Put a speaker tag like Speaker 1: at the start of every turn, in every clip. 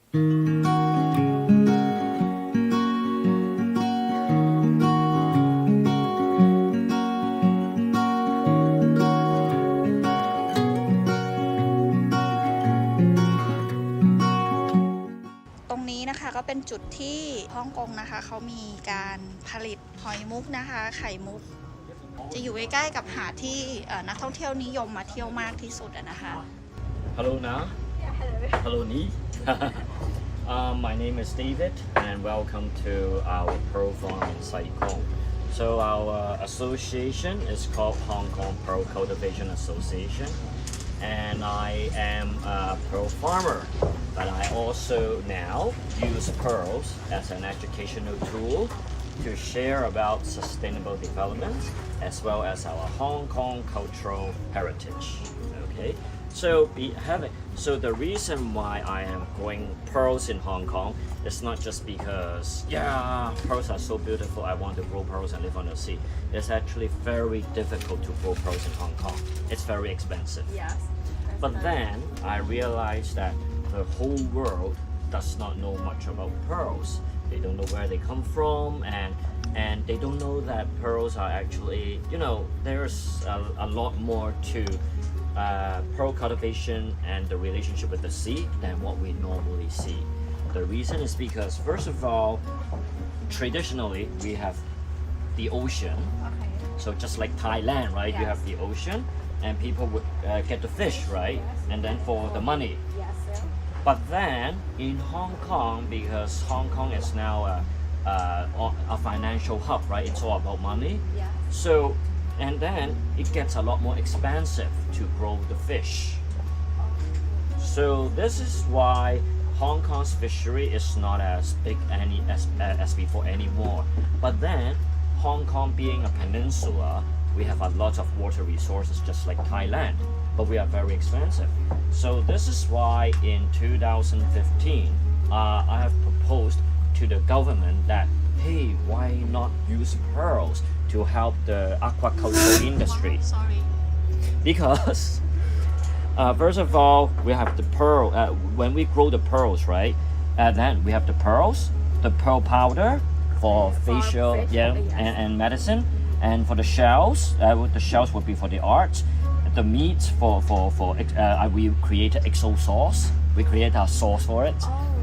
Speaker 1: ตรงนี้นะคะก็เป็นจุดที่ฮ่องกงนะคะเขามีการผลิตหอยมุกนะคะไข่มุกจะอยู่ใกล้ๆกับหาดที่นักท่องเที่ยวนิยมมาเที่ยวมากที่สุดนะคะ
Speaker 2: Hello now. Hello Ni. My name is David and welcome to our Pearl Farm in Saigon. So our association is called Hong Kong Pearl Cultivation Association and I am a pearl farmer, but I also now use pearls as an educational tool to share about sustainable development as well as our Hong Kong cultural heritage. Okay, so the reason why I am growing pearls in Hong Kong is not just because pearls are so beautiful, I want to grow pearls and live on the sea. It's actually very difficult to grow pearls in Hong Kong. It's very expensive.
Speaker 1: Yes.
Speaker 2: But then I realized that the whole world does not know much about pearls. They don't know where they come from and they don't know that pearls are actually, there's a lot more to pearl cultivation and the relationship with the sea than what we normally see. The reason is because, first of all, traditionally we have the ocean.
Speaker 1: Okay.
Speaker 2: So just like Thailand, right?
Speaker 1: Yes.
Speaker 2: You have the ocean and people would get the fish, right?
Speaker 1: Yes.
Speaker 2: And then for the money.
Speaker 1: Yes.
Speaker 2: But then in Hong Kong, because Hong Kong is now a financial hub, right? It's all about money.
Speaker 1: Yes.
Speaker 2: So, and then it gets a lot more expensive to grow the fish. So this is why Hong Kong's fishery is not as big as before anymore. But then Hong Kong being a peninsula, we have a lot of water resources just like Thailand, but we are very expensive. So this is why in 2015, I have proposed to the government that, hey, why not use pearls to help the aquaculture industry?
Speaker 1: Sorry.
Speaker 2: Because first of all, we have the pearl. When we grow the pearls, right? Then we have the pearls, the pearl powder for facial, and medicine. And for the shells would be for the art. The meat we created XO sauce. We create our sauce for it,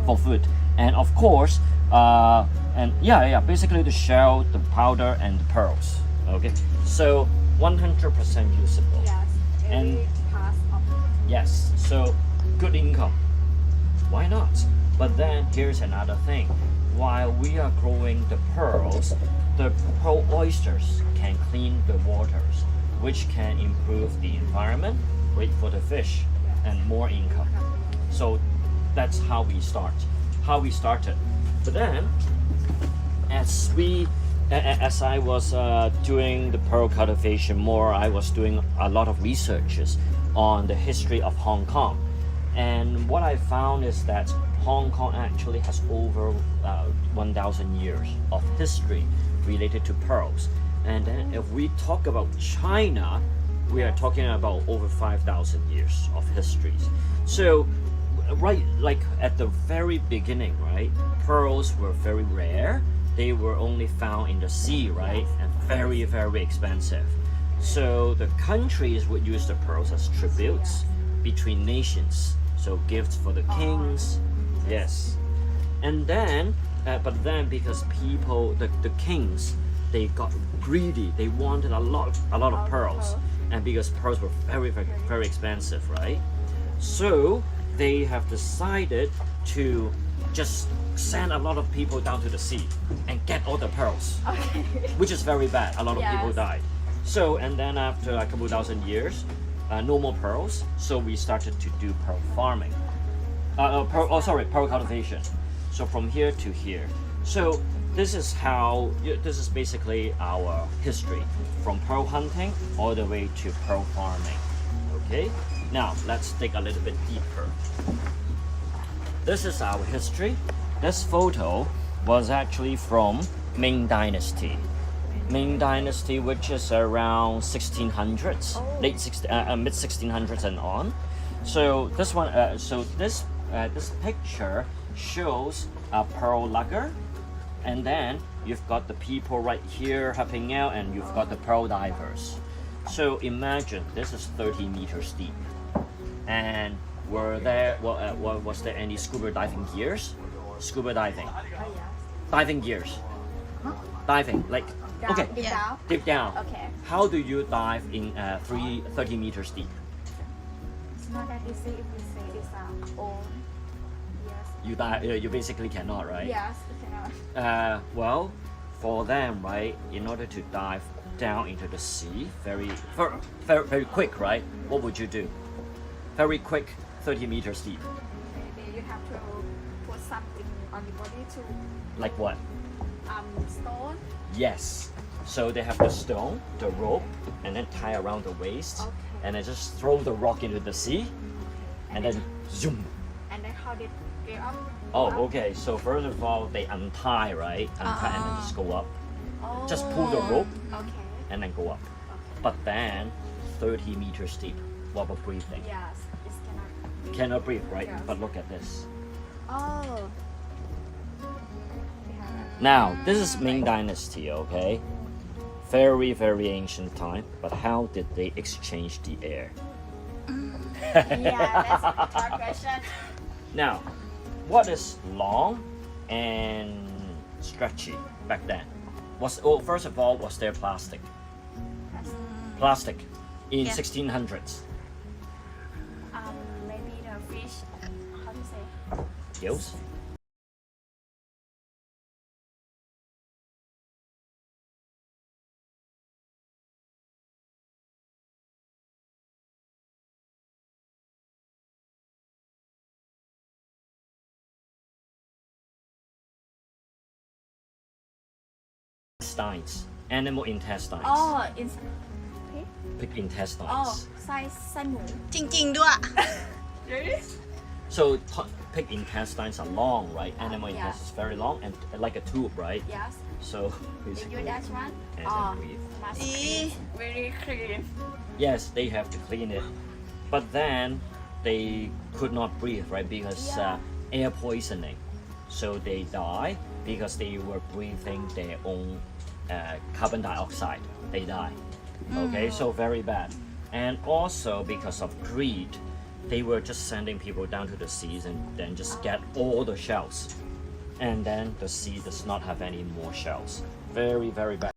Speaker 2: for food. And of course, basically the shell, the powder, and the pearls. Okay, so 100% usable.
Speaker 1: Yes.
Speaker 2: And
Speaker 1: Part of
Speaker 2: yes, so good income. Why not? But then here's another thing. While we are growing the pearls, the pearl oysters can clean the waters, which can improve the environment, great for the fish, and more income. So that's how we started. But then, as I was doing the pearl cultivation more, I was doing a lot of researches on the history of Hong Kong. And what I found is that Hong Kong actually has over 1,000 years of history related to pearls. And then if we talk about China, we are talking about over 5,000 years of histories. So, right, like at the very beginning, right, pearls were very rare. They were only found in the sea, right, and very, very expensive. So the countries would use the pearls as tributes between nations. So gifts for the kings, yes. And then, but then because people, the kings, they got greedy. They wanted a lot of pearls, and because pearls were very, very, very expensive, right? So they have decided to just send a lot of people down to the sea and get all the pearls, which is very bad. A lot of people died. So, and then after a couple thousand years, no more pearls. So we started to do pearl farming. Pearl cultivation. So from here to here. So this is basically our history from pearl hunting all the way to pearl farming. Okay, now let's dig a little bit deeper. This is our history. This photo was actually from Ming Dynasty. Ming Dynasty, which is around 1600s, mid 1600s and on. So this one, this picture shows a pearl lugger, and then you've got the people right here helping out, and you've got the pearl divers. So imagine this is 30 meters deep, and was there any scuba diving gears? Scuba diving, diving gears, diving like okay,
Speaker 3: Deep down.
Speaker 2: deep down.
Speaker 3: Okay.
Speaker 2: How do you dive in 30 meters deep?
Speaker 3: It's not that easy if we say it's our own. Yes.
Speaker 2: You basically cannot, right?
Speaker 3: Yes, we cannot.
Speaker 2: Well, for them, right, in order to dive down into the sea very quick, right? What would you do? Very quick, 30 meters deep.
Speaker 3: Maybe you have to put something on the body to
Speaker 2: Like what?
Speaker 3: stone.
Speaker 2: Yes. So they have the stone, the rope, and then tie around the waist,
Speaker 3: Okay.
Speaker 2: and then just throw the rock into the sea, and then zoom.
Speaker 3: And then how did get up?
Speaker 2: Oh,
Speaker 3: Up?
Speaker 2: okay. So first of all, they untie, right? Untie and then just go up.
Speaker 3: Oh.
Speaker 2: Just pull the rope
Speaker 3: Okay.
Speaker 2: and then go up.
Speaker 3: Okay.
Speaker 2: But then, 30 meters deep. What about breathing?
Speaker 3: Yes, it cannot.
Speaker 2: Cannot breathe, right?
Speaker 3: Yes.
Speaker 2: But look at this.
Speaker 3: Oh.
Speaker 2: Now, this is Ming Dynasty, okay? Very ancient time. But how did they exchange the air?
Speaker 3: Yeah, that's a hard question.
Speaker 2: Now, what is long and stretchy back then? First of all, was there plastic? Plastic in
Speaker 1: Yeah.
Speaker 2: 1600s.
Speaker 3: Maybe the fish. How to say?
Speaker 2: Gills? Animal intestines.
Speaker 3: Oh, it's pig.
Speaker 2: Pig intestines.
Speaker 3: Oh, ไส้หมู
Speaker 1: จริง ๆ ด้วย
Speaker 3: Really?
Speaker 2: So pig intestines are long, right? Animal
Speaker 3: Yeah.
Speaker 2: intestines very long and like a tube, right?
Speaker 3: Yes.
Speaker 2: So
Speaker 3: Did you
Speaker 2: basically,
Speaker 3: that one?
Speaker 2: and then breathe.
Speaker 3: Must
Speaker 1: Eh.
Speaker 3: be very clean.
Speaker 2: Yes, they have to clean it, but then they could not breathe, right? Because
Speaker 3: Yeah.
Speaker 2: air poisoning. So they die because they were breathing their own carbon dioxide. They die. Okay, so very bad. And also because of greed, they were just sending people down to the seas and then just get all the shells. And then the sea does not have any more shells. Very bad.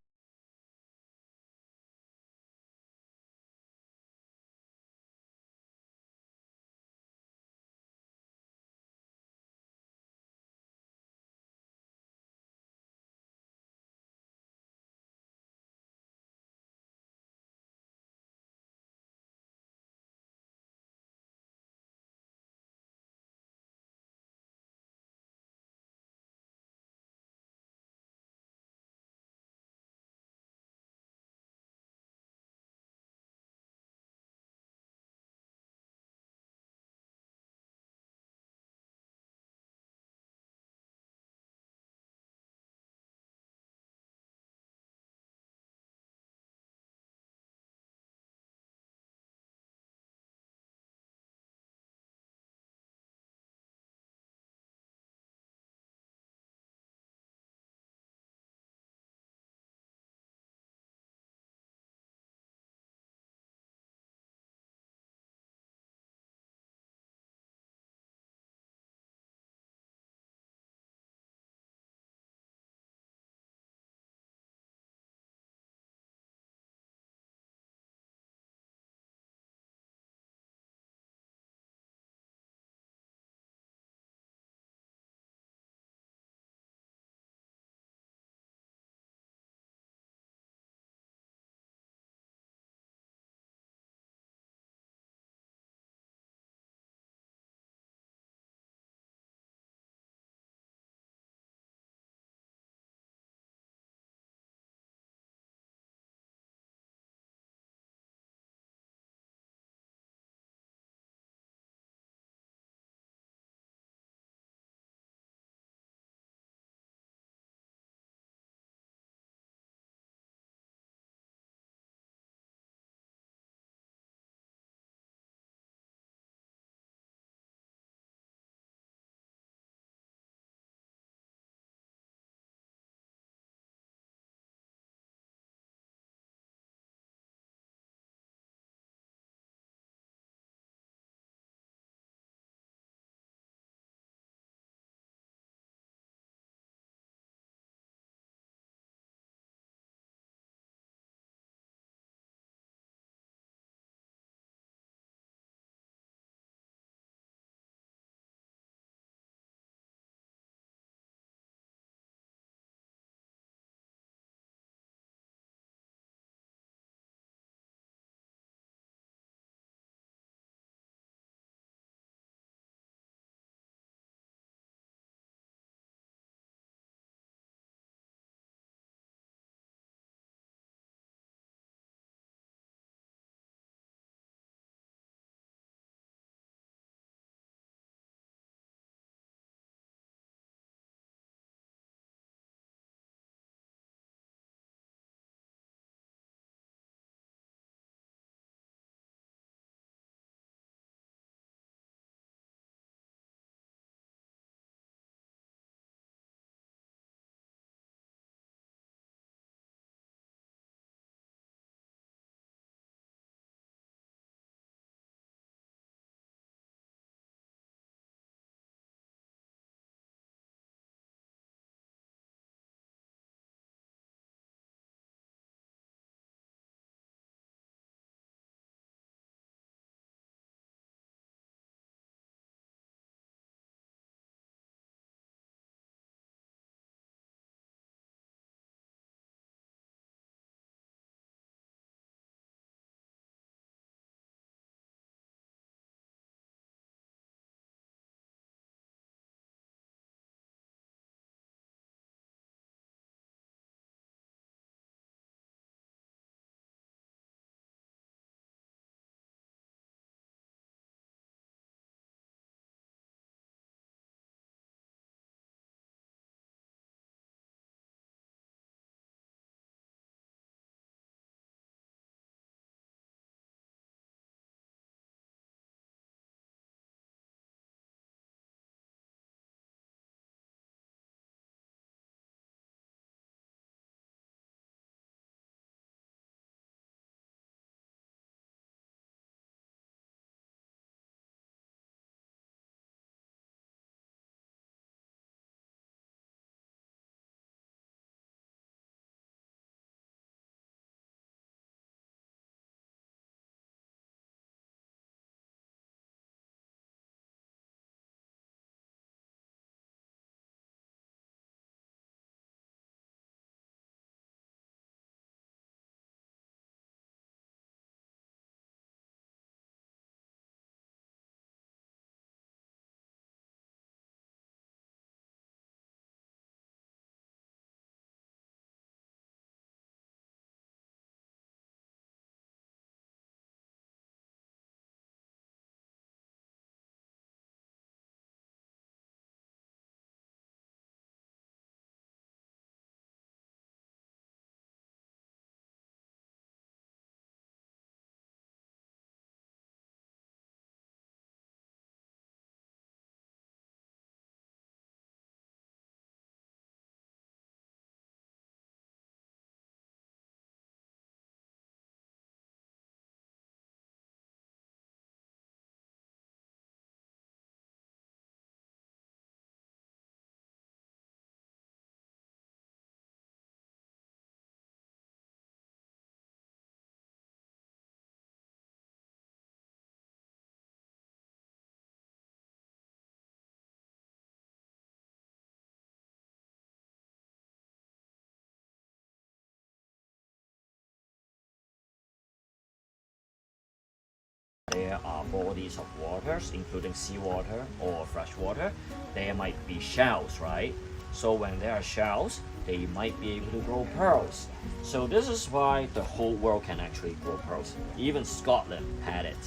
Speaker 2: there are bodies of waters, including seawater or fresh water, there might be shells, right? So when there are shells, they might be able to grow pearls. So this is why the whole world can actually grow pearls. Even Scotland had it.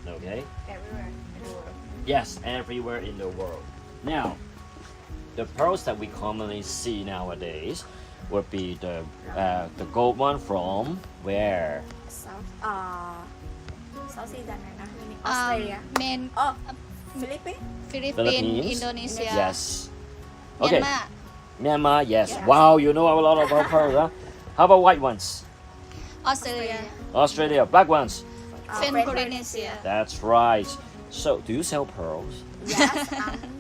Speaker 2: Okay?
Speaker 3: Everywhere in the world.
Speaker 2: Yes, everywhere in the world. Now, the pearls that we commonly see nowadays would be the gold one from where?
Speaker 3: Southeast Asia ออสเตรเลีย
Speaker 1: เมน
Speaker 3: ฟิลิปปินส์
Speaker 1: ฟิลิปปินส์ อินโดนีเซีย
Speaker 2: Yes.
Speaker 1: เมียน
Speaker 2: Okay.
Speaker 1: มา
Speaker 2: Myanmar, yes.
Speaker 3: Yes.
Speaker 2: Wow, you know a lot about pearls, huh? How about white ones?
Speaker 1: ออสเตรเลีย
Speaker 2: Australia, black ones.
Speaker 1: เฟนโพลิเนเซีย
Speaker 2: That's right. So, do you sell pearls?
Speaker 3: Yes